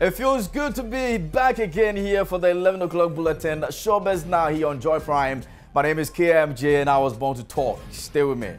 It feels good to be back again here for the 11 o'clock bulletin. Showbiz Now here on Joy Prime. My name is KMJ and I was born to talk. Stay with me.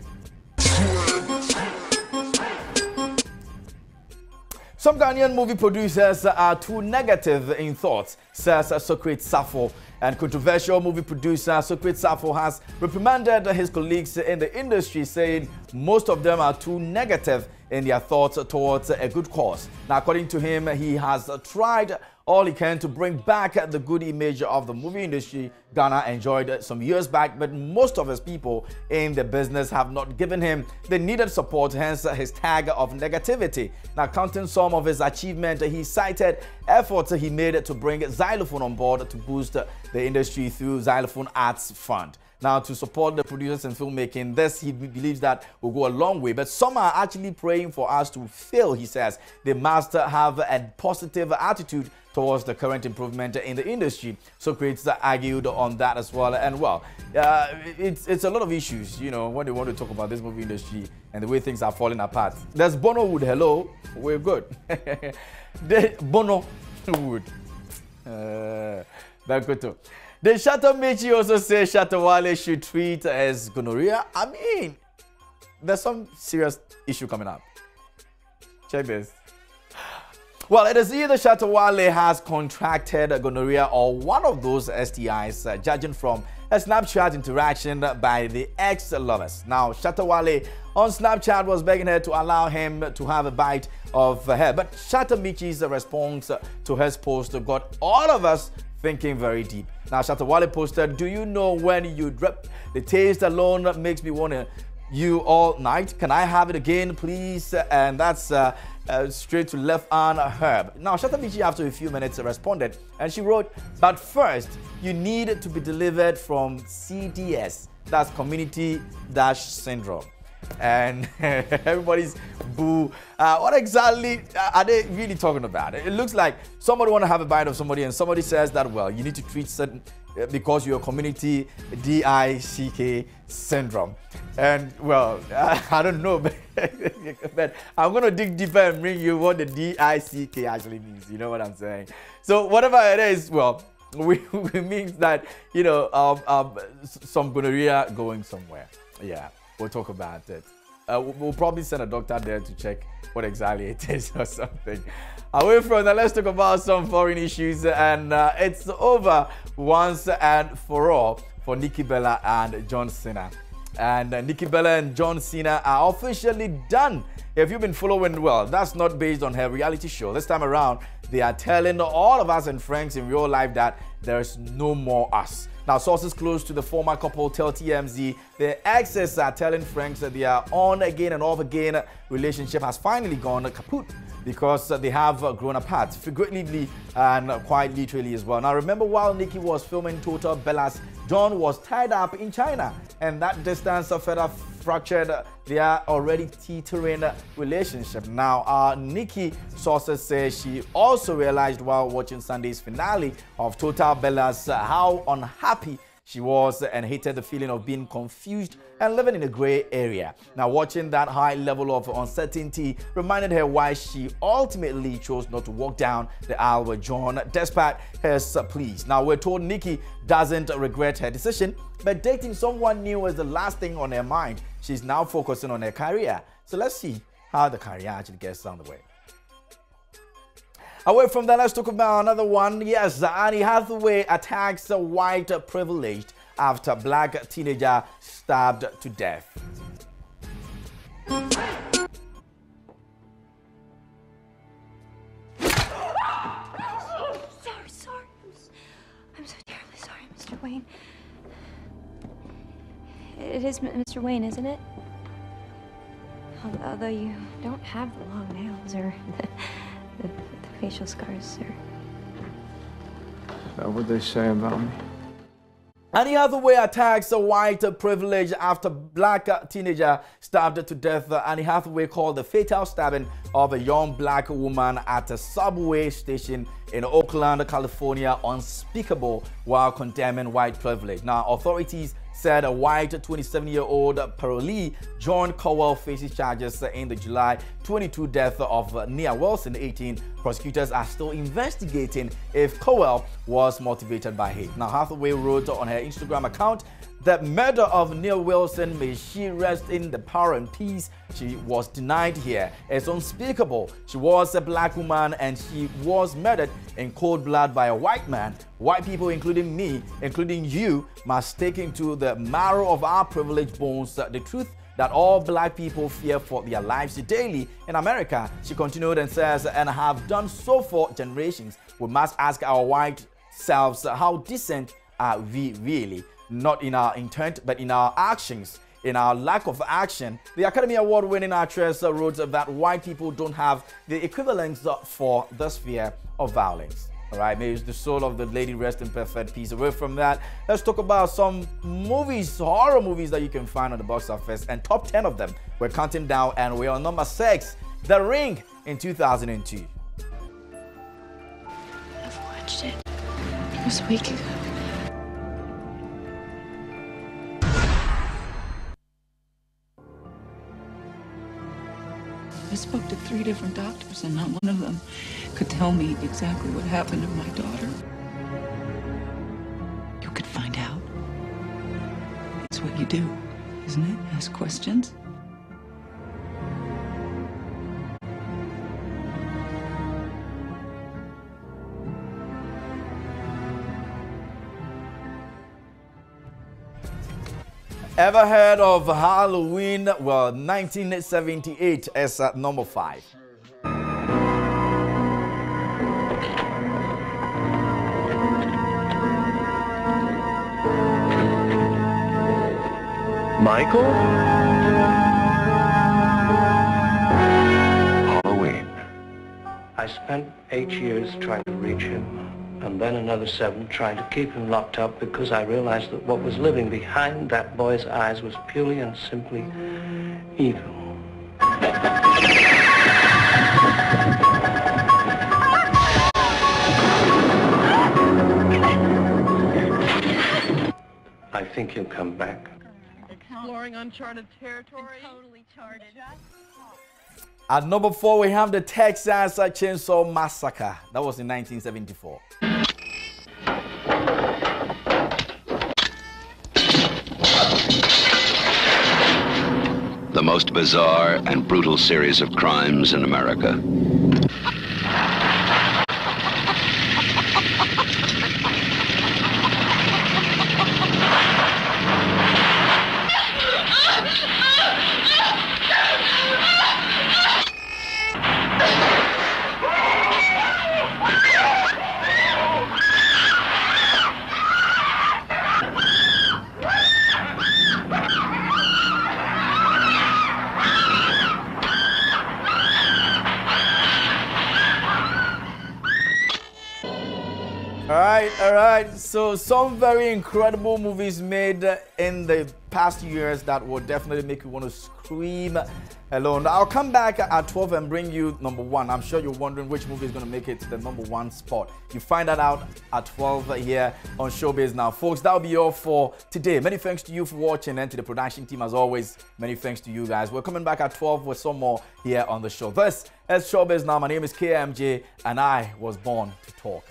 Some Ghanaian movie producers are too negative in thoughts, says Socrates Safo. And controversial movie producer Socrates Safo has reprimanded his colleagues in the industry, saying most of them are too negative in their thoughts towards a good cause. Now, according to him, he has tried all he can to bring back the good image of the movie industry Ghana enjoyed some years back, but most of his people in the business have not given him the needed support, hence his tag of negativity. Now, counting some of his achievements, he cited efforts he made to bring xylophone on board to boost the industry through Xylophone Arts Fund. Now, to support the producers in filmmaking, this he believes that will go a long way. But some are actually praying for us to fail, he says. They must have a positive attitude towards the current improvement in the industry. Socrates argued on that as well. And well, it's a lot of issues, you know, when they want to talk about this movie industry and the way things are falling apart. There's Bono Wood. Hello, we're good. Bono Wood. That's good too. The Shatta Mechi also says Shatta Wale should treat as gonorrhea. I mean, there's some serious issue coming up. Check this. Well, it is either Shatta Wale has contracted gonorrhea or one of those STIs, judging from a Snapchat interaction by the ex-lovers. Now, Shatta Wale on Snapchat was begging her to allow him to have a bite of her, but Shatta Mechi's response to his post got all of us thinking very deep. Now, Shatta Wale posted, "Do you know when you drip? The taste alone makes me want you all night. Can I have it again, please?" And that's straight to left arm herb. Now, Shatta Mechi, after a few minutes, responded and she wrote, "But first, you need to be delivered from CDS, that's Community Dash Syndrome." And everybody's boo. What exactly are they really talking about? It looks like somebody want to have a bite of somebody and somebody says that, well, you need to treat certain because you're community DICK syndrome. And well, I don't know, but I'm going to dig deeper and bring you what the DICK actually means. You know what I'm saying? So whatever it is, well, it means that, you know, some gonorrhea going somewhere. Yeah. We'll talk about it. We'll probably send a doctor there to check what exactly it is or something. Away from that, let's talk about some foreign issues. And it's over once and for all for Nikki Bella and John Cena. And Nikki Bella and John Cena are officially done. If you've been following, well, that's not based on her reality show. This time around, they are telling all of us and friends in real life that there's no more us. Now, sources close to the former couple tell TMZ their exes are telling friends that their on again and off again relationship has finally gone kaput because they have grown apart, figuratively and quite literally as well. Now, remember, while Nikki was filming Total Bellas, John was tied up in China, and that distance further fractured their already teetering relationship. Now, Nikki, sources say she also realized while watching Sunday's finale of Total Bellas how unhappy she was and hated the feeling of being confused and living in a gray area. Now, watching that high level of uncertainty reminded her why she ultimately chose not to walk down the aisle with John despite his pleas. Now, we're told Nikki doesn't regret her decision, but dating someone new is the last thing on her mind. She's now focusing on her career. So let's see how the career actually gets on the way. Away from that, let's talk about another one. Yes, Annie Hathaway attacks a white privileged after black teenager stabbed to death. Sorry. I'm so terribly sorry, Mr. Wayne. It is Mr. Wayne, isn't it? Although you don't have the long nails or the facial scars, sir. Is that what they say about me? Annie Hathaway attacks a white privilege after black teenager stabbed to death. Annie Hathaway called the fatal stabbing of a young black woman at a subway station in Oakland, California unspeakable while condemning white privilege. Now, authorities said a white 27-year-old parolee John Cowell faces charges in the July 22 death of Nia Wilson, 18. Prosecutors are still investigating if Cowell was motivated by hate. Now, Hathaway wrote on her Instagram account, "The murder of Nia Wilson, may she rest in the power and peace she was denied here. It's unspeakable. She was a black woman and she was murdered in cold blood by a white man. White people, including me, including you, must take into the marrow of our privileged bones the truth that all black people fear for their lives daily in America," she continued and says, "and have done so for generations. We must ask our white selves, how decent are we really? Not in our intent, but in our actions, in our lack of action." The Academy Award-winning actress wrote that white people don't have the equivalents for this fear of violence. All right, may the soul of the lady rest in perfect peace. Away from that, let's talk about some movies, horror movies that you can find on the box office, and top 10 of them. We're counting down, and we're on number 6, The Ring in 2002. I've watched it. It was a week ago. I spoke to 3 different doctors, and not one of them could tell me exactly what happened to my daughter. You could find out. It's what you do, isn't it? Ask questions. Ever heard of Halloween? Well, 1978 is at number 5. Michael? Halloween. I spent 8 years trying to reach him, and then another 7 trying to keep him locked up, because I realized that what was living behind that boy's eyes was purely and simply evil. I think he'll come back. Exploring uncharted territory. Totally charted. At number 4, we have the Texas Chainsaw Massacre. That was in 1974. The most bizarre and brutal series of crimes in America. All right. So some very incredible movies made in the past years that will definitely make you want to scream alone. I'll come back at 12 and bring you number 1. I'm sure you're wondering which movie is going to make it to the number 1 spot. You find that out at 12 here on Showbiz Now. Folks, that'll be all for today. Many thanks to you for watching, and to the production team as always. Many thanks to you guys. We're coming back at 12 with some more here on the show. This is Showbiz Now. My name is KMJ, and I was born to talk.